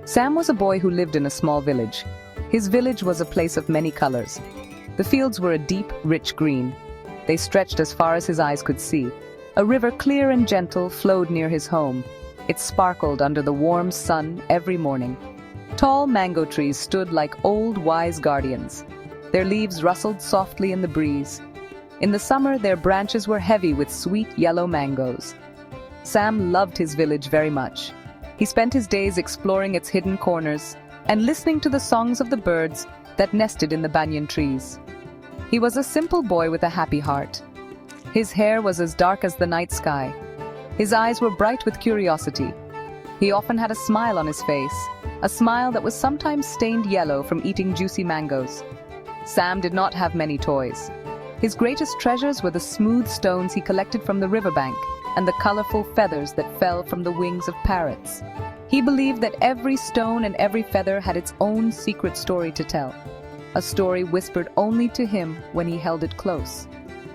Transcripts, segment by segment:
Sam was a boy who lived in a small village. His village was a place of many colors. The fields were a deep, rich green. They stretched as far as his eyes could see. A river clear and gentle flowed near his home. It sparkled under the warm sun every morning. Tall mango trees stood like old, wise guardians. Their leaves rustled softly in the breeze. In the summer, their branches were heavy with sweet yellow mangoes. Sam loved his village very much. He spent his days exploring its hidden corners and listening to the songs of the birds that nested in the banyan trees. He was a simple boy with a happy heart. His hair was as dark as the night sky. His eyes were bright with curiosity. He often had a smile on his face, a smile that was sometimes stained yellow from eating juicy mangoes. Sam did not have many toys. His greatest treasures were the smooth stones he collected from the riverbank and the colorful feathers that fell from the wings of parrots. He believed that every stone and every feather had its own secret story to tell, a story whispered only to him when he held it close.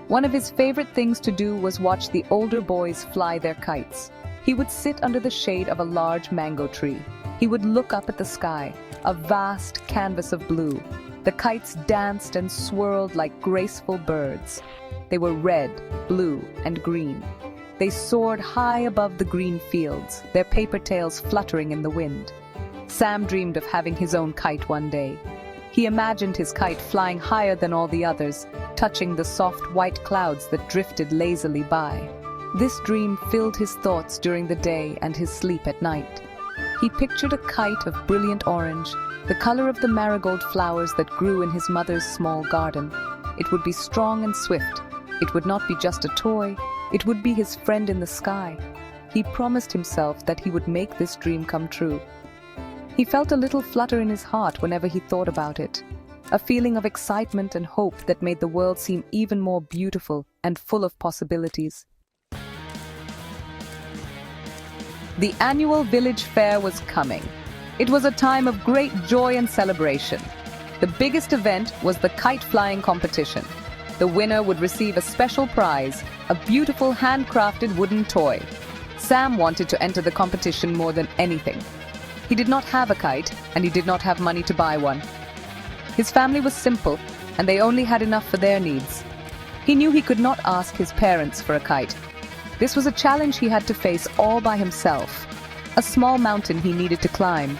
One of his favorite things to do was watch the older boys fly their kites. He would sit under the shade of a large mango tree. He would look up at the sky, a vast canvas of blue. The kites danced and swirled like graceful birds. They were red, blue, and green. They soared high above the green fields, their paper tails fluttering in the wind. Sam dreamed of having his own kite one day. He imagined his kite flying higher than all the others, touching the soft white clouds that drifted lazily by. This dream filled his thoughts during the day and his sleep at night. He pictured a kite of brilliant orange, the color of the marigold flowers that grew in his mother's small garden. It would be strong and swift. It would not be just a toy. It would be his friend in the sky. He promised himself that he would make this dream come true. He felt a little flutter in his heart whenever he thought about it, a feeling of excitement and hope that made the world seem even more beautiful and full of possibilities. The annual village fair was coming. It was a time of great joy and celebration. The biggest event was the kite flying competition. The winner would receive a special prize, a beautiful handcrafted wooden toy. Sam wanted to enter the competition more than anything. He did not have a kite, and he did not have money to buy one. His family was simple, and they only had enough for their needs. He knew he could not ask his parents for a kite. This was a challenge he had to face all by himself, a small mountain he needed to climb.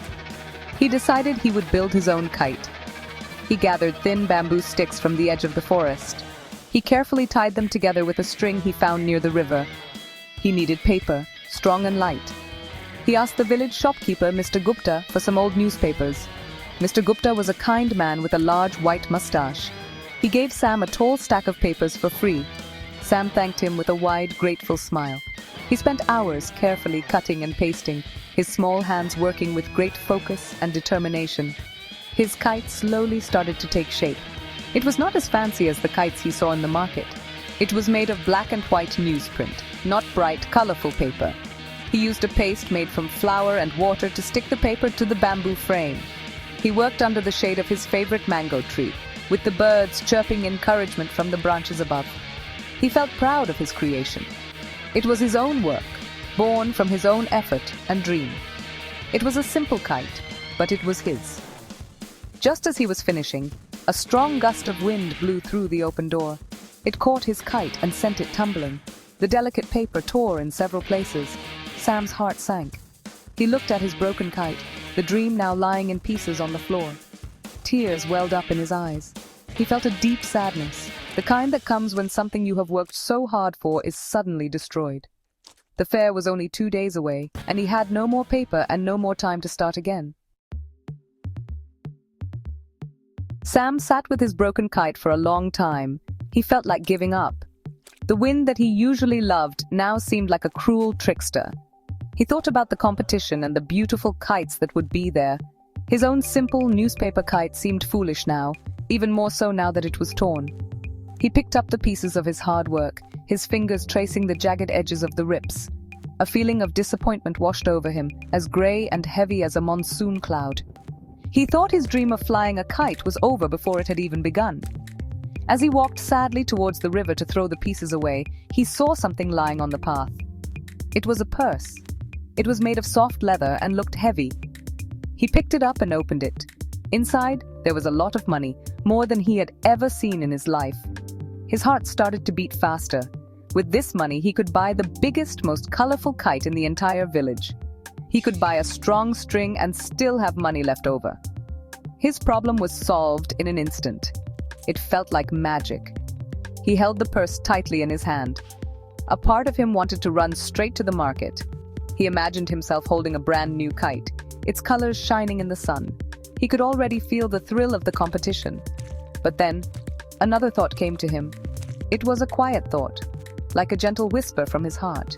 He decided he would build his own kite. He gathered thin bamboo sticks from the edge of the forest. He carefully tied them together with a string he found near the river. He needed paper, strong and light. He asked the village shopkeeper, Mr. Gupta, for some old newspapers. Mr. Gupta was a kind man with a large white mustache. He gave Sam a tall stack of papers for free. Sam thanked him with a wide, grateful smile. He spent hours carefully cutting and pasting, his small hands working with great focus and determination. His kite slowly started to take shape. It was not as fancy as the kites he saw in the market. It was made of black and white newsprint, not bright, colorful paper. He used a paste made from flour and water to stick the paper to the bamboo frame. He worked under the shade of his favorite mango tree, with the birds chirping encouragement from the branches above. He felt proud of his creation. It was his own work, born from his own effort and dream. It was a simple kite, but it was his. Just as he was finishing, a strong gust of wind blew through the open door. It caught his kite and sent it tumbling. The delicate paper tore in several places. Sam's heart sank. He looked at his broken kite, the dream now lying in pieces on the floor. Tears welled up in his eyes. He felt a deep sadness, the kind that comes when something you have worked so hard for is suddenly destroyed. The fair was only 2 days away, and he had no more paper and no more time to start again. Sam sat with his broken kite for a long time. He felt like giving up. The wind that he usually loved now seemed like a cruel trickster. He thought about the competition and the beautiful kites that would be there. His own simple newspaper kite seemed foolish now, even more so now that it was torn. He picked up the pieces of his hard work, his fingers tracing the jagged edges of the rips. A feeling of disappointment washed over him, as gray and heavy as a monsoon cloud. He thought his dream of flying a kite was over before it had even begun. As he walked sadly towards the river to throw the pieces away, he saw something lying on the path. It was a purse. It was made of soft leather and looked heavy. He picked it up and opened it. Inside, there was a lot of money, more than he had ever seen in his life. His heart started to beat faster. With this money, he could buy the biggest, most colorful kite in the entire village. He could buy a strong string and still have money left over. His problem was solved in an instant. It felt like magic. He held the purse tightly in his hand. A part of him wanted to run straight to the market. He imagined himself holding a brand new kite, its colors shining in the sun. He could already feel the thrill of the competition. But then, another thought came to him. It was a quiet thought, like a gentle whisper from his heart.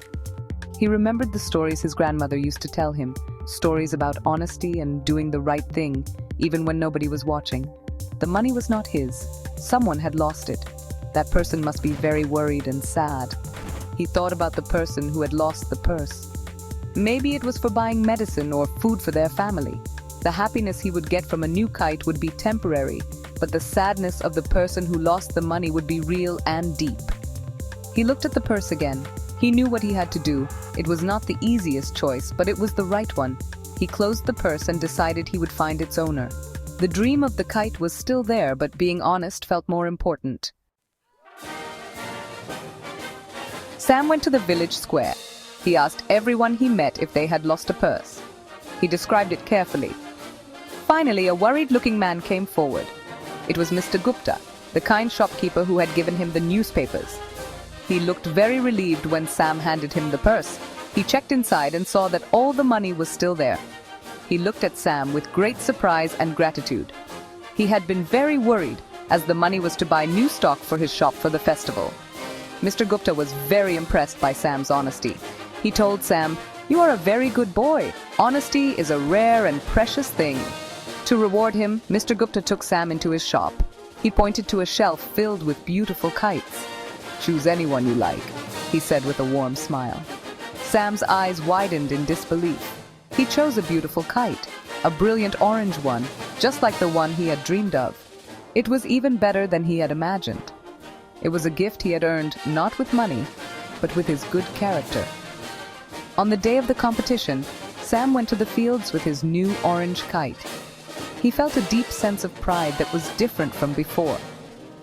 He remembered the stories his grandmother used to tell him, stories about honesty and doing the right thing, even when nobody was watching. The money was not his. Someone had lost it. That person must be very worried and sad. He thought about the person who had lost the purse. Maybe it was for buying medicine or food for their family. The happiness he would get from a new kite would be temporary, but the sadness of the person who lost the money would be real and deep. He looked at the purse again. He knew what he had to do. It was not the easiest choice, but it was the right one. He closed the purse and decided he would find its owner. The dream of the kite was still there, but being honest felt more important. Sam went to the village square. He asked everyone he met if they had lost a purse. He described it carefully. Finally, a worried-looking man came forward. It was Mr. Gupta, the kind shopkeeper who had given him the newspapers. He looked very relieved when Sam handed him the purse. He checked inside and saw that all the money was still there. He looked at Sam with great surprise and gratitude. He had been very worried, as the money was to buy new stock for his shop for the festival. Mr. Gupta was very impressed by Sam's honesty. He told Sam, "You are a very good boy. Honesty is a rare and precious thing." To reward him, Mr. Gupta took Sam into his shop. He pointed to a shelf filled with beautiful kites. "Choose anyone you like," he said with a warm smile. Sam's eyes widened in disbelief. He chose a beautiful kite, a brilliant orange one, just like the one he had dreamed of. It was even better than he had imagined. It was a gift he had earned not with money, but with his good character. On the day of the competition, Sam went to the fields with his new orange kite. He felt a deep sense of pride that was different from before.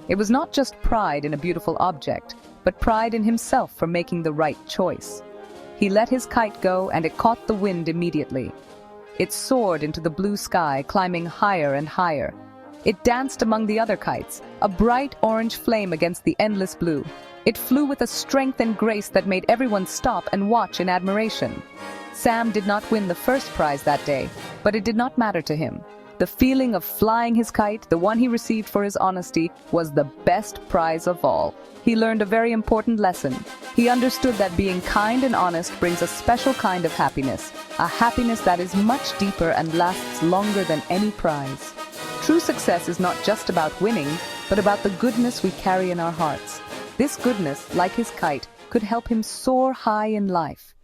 It was not just pride in a beautiful object, but pride in himself for making the right choice. He let his kite go and it caught the wind immediately. It soared into the blue sky, climbing higher and higher. It danced among the other kites, a bright orange flame against the endless blue. It flew with a strength and grace that made everyone stop and watch in admiration. Sam did not win the first prize that day, but it did not matter to him. The feeling of flying his kite, the one he received for his honesty, was the best prize of all. He learned a very important lesson. He understood that being kind and honest brings a special kind of happiness, a happiness that is much deeper and lasts longer than any prize. True success is not just about winning, but about the goodness we carry in our hearts. This goodness, like his kite, could help him soar high in life.